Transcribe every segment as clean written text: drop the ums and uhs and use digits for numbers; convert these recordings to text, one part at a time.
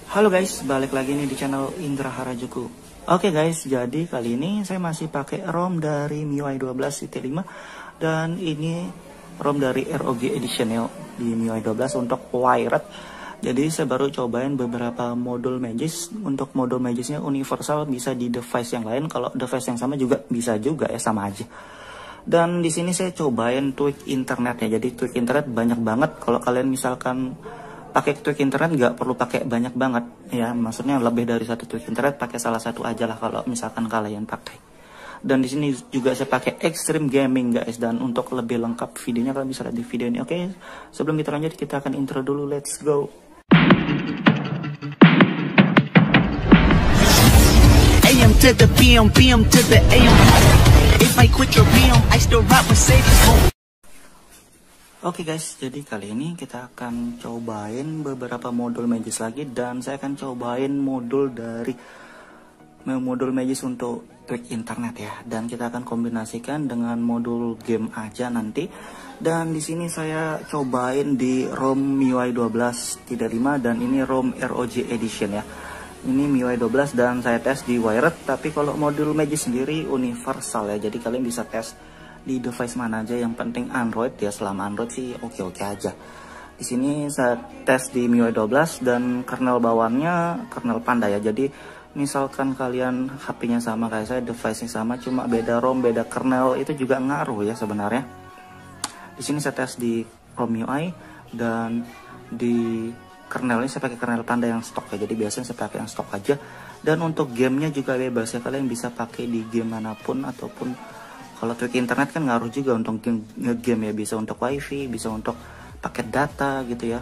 Halo guys, balik lagi nih di channel Indra Harajuku. Oke guys, jadi kali ini saya masih pakai ROM dari MIUI 12 T5 dan ini ROM dari ROG Edition ya di MIUI 12 untuk wired. Jadi saya baru cobain beberapa modul Magis. Untuk modul Magisnya universal, bisa di device yang lain. Kalau device yang sama juga bisa juga ya, sama aja. Dan di sini saya cobain tweak internet ya. Jadi tweak internet banyak banget. Kalau kalian misalkan pakai tweak internet nggak perlu pakai banyak banget ya, maksudnya lebih dari satu tweak internet, pakai salah satu aja lah kalau misalkan kalian pakai. Dan di sini juga saya pakai Extreme Gaming guys, dan untuk lebih lengkap videonya kalian bisa lihat di video ini. Oke, sebelum kita lanjut kita akan intro dulu, let's go. AM to the PM, PM to the AM. If I quit your PM, I still rock Mercedes. Oke guys, jadi kali ini kita akan cobain beberapa modul Magis lagi, dan saya akan cobain modul Magis untuk tweak internet ya, dan kita akan kombinasikan dengan modul game aja nanti. Dan di sini saya cobain di ROM MIUI 12 T5 dan ini ROM ROG Edition ya. Ini MIUI 12 dan saya tes di wired, tapi kalau modul Magis sendiri universal ya, jadi kalian bisa tes di device mana aja, yang penting Android ya. Selama Android sih oke-oke aja. Di sini saya tes di MIUI 12 dan kernel bawaannya kernel Panda ya. Jadi misalkan kalian HP-nya sama kayak saya, device-nya sama, cuma beda ROM, beda kernel, itu juga ngaruh ya sebenarnya. Di sini saya tes di ROM MIUI dan di kernelnya saya pakai kernel Panda yang stok ya. Jadi biasanya saya pakai yang stok aja. Dan untuk gamenya juga bebas ya, kalian bisa pakai di game manapun, ataupun kalau tweak internet kan ngaruh juga untuk game ya, bisa untuk wifi, bisa untuk paket data gitu ya.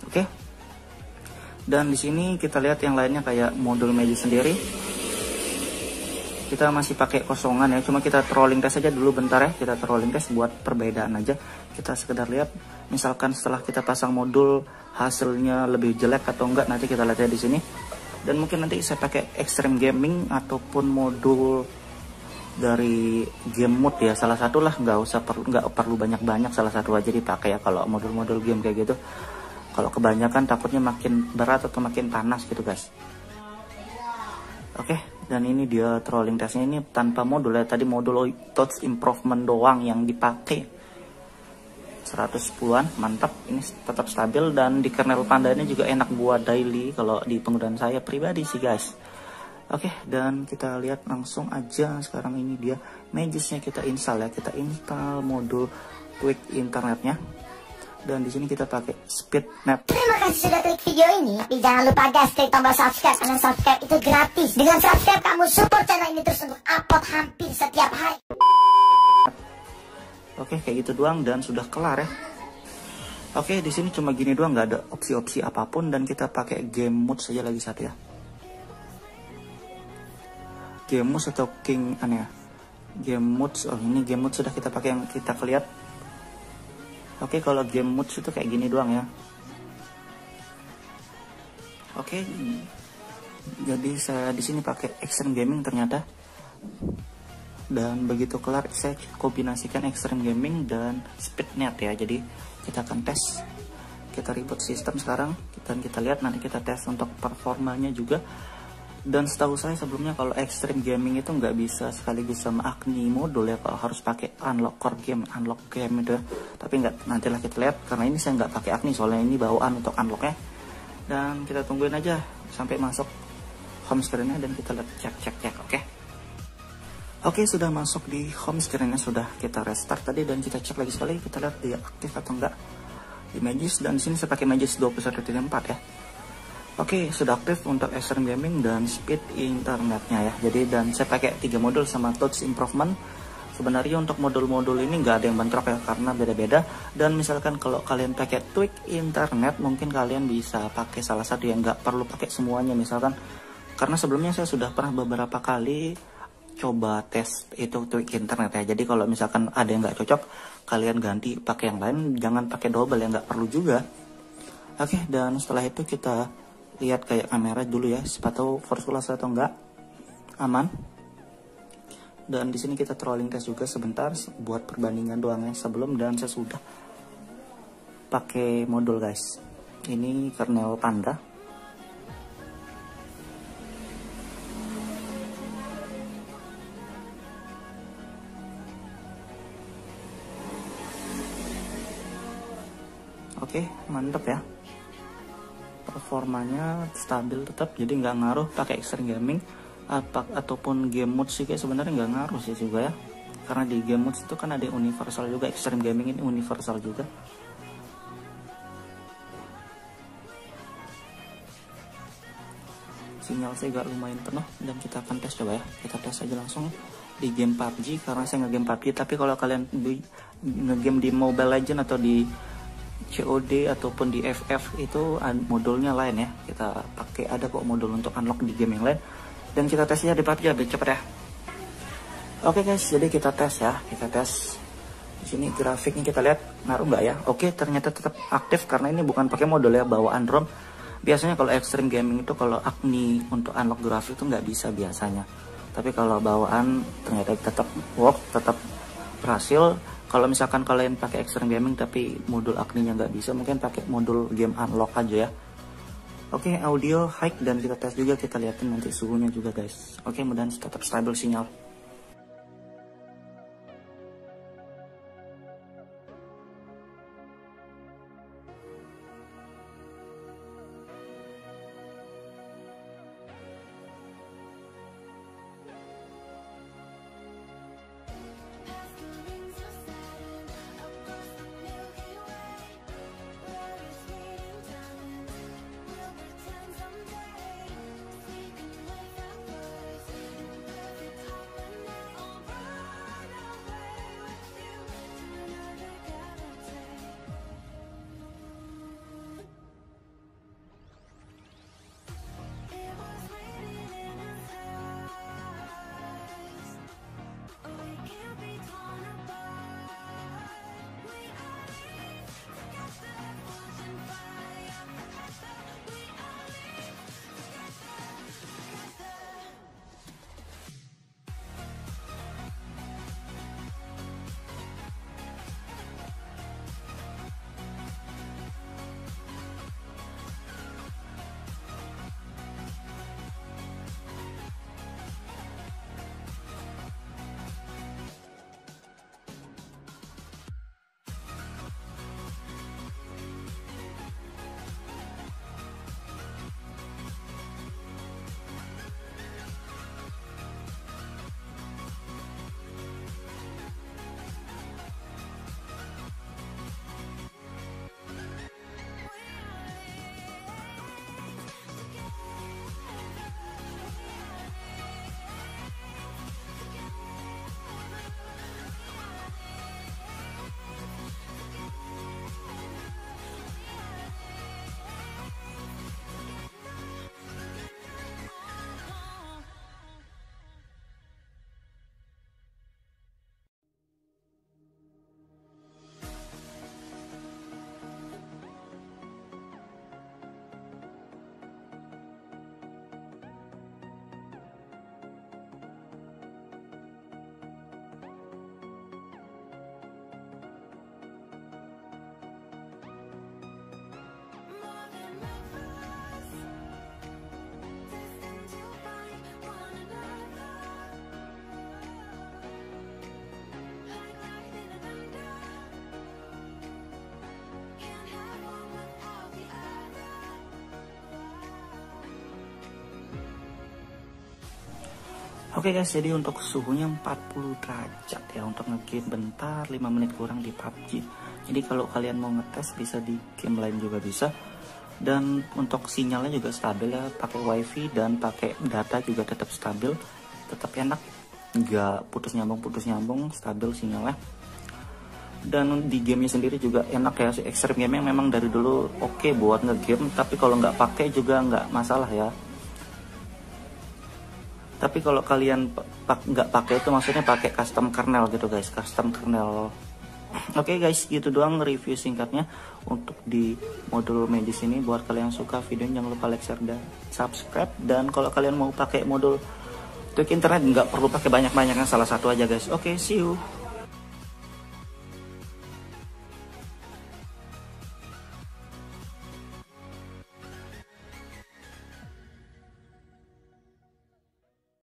Oke. Dan di sini kita lihat yang lainnya kayak modul Magis sendiri. Kita masih pakai kosongan ya, cuma kita trolling test aja dulu bentar ya. Kita trolling test buat perbedaan aja. Kita sekedar lihat, misalkan setelah kita pasang modul hasilnya lebih jelek atau enggak, nanti kita lihat ya di sini. Dan mungkin nanti saya pakai Extreme Gaming ataupun modul dari game mode ya, salah satu lah, nggak perlu banyak salah satu aja dipakai ya kalau modul-modul game kayak gitu. Kalau kebanyakan takutnya makin berat atau makin panas gitu guys. Oke, dan ini dia trolling testnya, ini tanpa modul ya. Tadi modul touch improvement doang yang dipakai, 110-an, mantap. Ini tetap stabil, dan di kernel Panda ini juga enak buat daily kalau di penggunaan saya pribadi sih guys. Oke, dan kita lihat langsung aja sekarang. Ini dia Magisnya, kita install ya. Kita install modul tweak internetnya, dan di sini kita pakai SpeedNet. Terima kasih sudah klik video ini. Tapi jangan lupa guys, klik tombol subscribe, karena subscribe itu gratis. Dengan subscribe kamu support channel ini terus untuk upload hampir setiap hari. Oke, kayak gitu doang dan sudah kelar ya. Oke, di sini cuma gini doang, nggak ada opsi-opsi apapun, dan kita pakai game mode saja lagi satu ya. Game mode atau king aneh ya. Game mode, oh ini game mode sudah kita pakai yang kita lihat. Oke, kalau game mode itu kayak gini doang ya. Oke, jadi saya di sini pakai Extreme Gaming ternyata. Dan begitu kelar saya kombinasikan Extreme Gaming dan SpeedNet ya. Jadi kita akan tes, kita reboot sistem sekarang, dan kita lihat nanti kita tes untuk performanya juga. Dan setahu saya sebelumnya kalau Extreme Gaming itu nggak bisa sekaligus sama Agni modul ya, kalau harus pakai unlock core game, unlock game itu ya. Tapi nggak, nantilah kita lihat, karena ini saya nggak pakai Agni soalnya ini bawaan untuk unlock ya. Dan kita tungguin aja sampai masuk home screen-nya, dan kita lihat cek. Oke, sudah masuk di home screen-nya, sudah kita restart tadi, dan kita cek lagi sekali, kita lihat dia aktif atau enggak di Magis. Dan di sini saya pakai Magis 21.4 ya. Oke, sudah aktif untuk Extreme Gaming dan speed internetnya ya. Jadi, dan saya pakai 3 modul sama touch improvement. Sebenarnya untuk modul-modul ini nggak ada yang bentrok ya, karena beda-beda. Dan misalkan kalau kalian pakai tweak internet, mungkin kalian bisa pakai salah satu yang nggak perlu pakai semuanya misalkan. Karena sebelumnya saya sudah pernah beberapa kali coba tes itu tweak internet ya. Jadi kalau misalkan ada yang nggak cocok, kalian ganti pakai yang lain, jangan pakai double yang nggak perlu juga. Oke, dan setelah itu kita lihat kayak kamera dulu ya, siapa tahu first class atau enggak, aman. Dan di sini kita trolling test juga sebentar buat perbandingan doang ya, sebelum dan sesudah pakai modul guys. Ini kernel Panda Oke, mantep ya, performanya stabil tetap, jadi nggak ngaruh pakai Extreme Gaming ataupun game mode sih guys. Sebenarnya nggak ngaruh sih juga ya, karena di game mode itu kan ada universal juga. Extreme Gaming ini universal juga. Sinyal saya agak lumayan penuh dan kita akan tes coba ya. Kita tes aja langsung di game PUBG karena saya nge-game PUBG. Tapi kalau kalian nge-game di Mobile Legends atau di COD ataupun di FF itu modulnya lain ya. Kita pakai, ada kok modul untuk unlock di game yang lain. Dan kita tesnya di PUBG lebih cepat ya. Oke guys, jadi kita tes ya. Kita tes. Di sini grafiknya kita lihat ngaruh nggak ya? Oke, ternyata tetap aktif karena ini bukan pakai modul ya, bawaan ROM. Biasanya kalau Extreme Gaming itu kalau Agni untuk unlock grafik itu nggak bisa biasanya. Tapi kalau bawaan ternyata tetap work, tetap berhasil. Kalau misalkan kalian pakai Extreme Gaming tapi modul Agni-nya nggak bisa, mungkin pakai modul game unlock aja ya. Oke, audio high dan kita tes juga, kita liatin nanti suhunya juga guys. Oke, mudah-mudahan tetap stabil sinyal. Oke guys, jadi untuk suhunya 40 derajat ya untuk ngegame bentar 5 menit kurang di PUBG. Jadi kalau kalian mau ngetes bisa di game lain juga bisa. Dan untuk sinyalnya juga stabil ya, pakai wifi dan pakai data juga tetap stabil, tetap enak, nggak putus nyambung, stabil sinyalnya. Dan di gamenya sendiri juga enak ya, si Extreme Gaming memang dari dulu oke buat ngegame, tapi kalau nggak pakai juga nggak masalah ya. Tapi kalau kalian nggak pakai itu maksudnya pakai custom kernel gitu guys, custom kernel. Oke guys, gitu doang review singkatnya untuk di modul medis ini. Buat kalian yang suka videonya jangan lupa like, share, dan subscribe. Dan kalau kalian mau pakai modul tweak internet nggak perlu pakai banyak-banyak, salah satu aja guys. Oke, see you.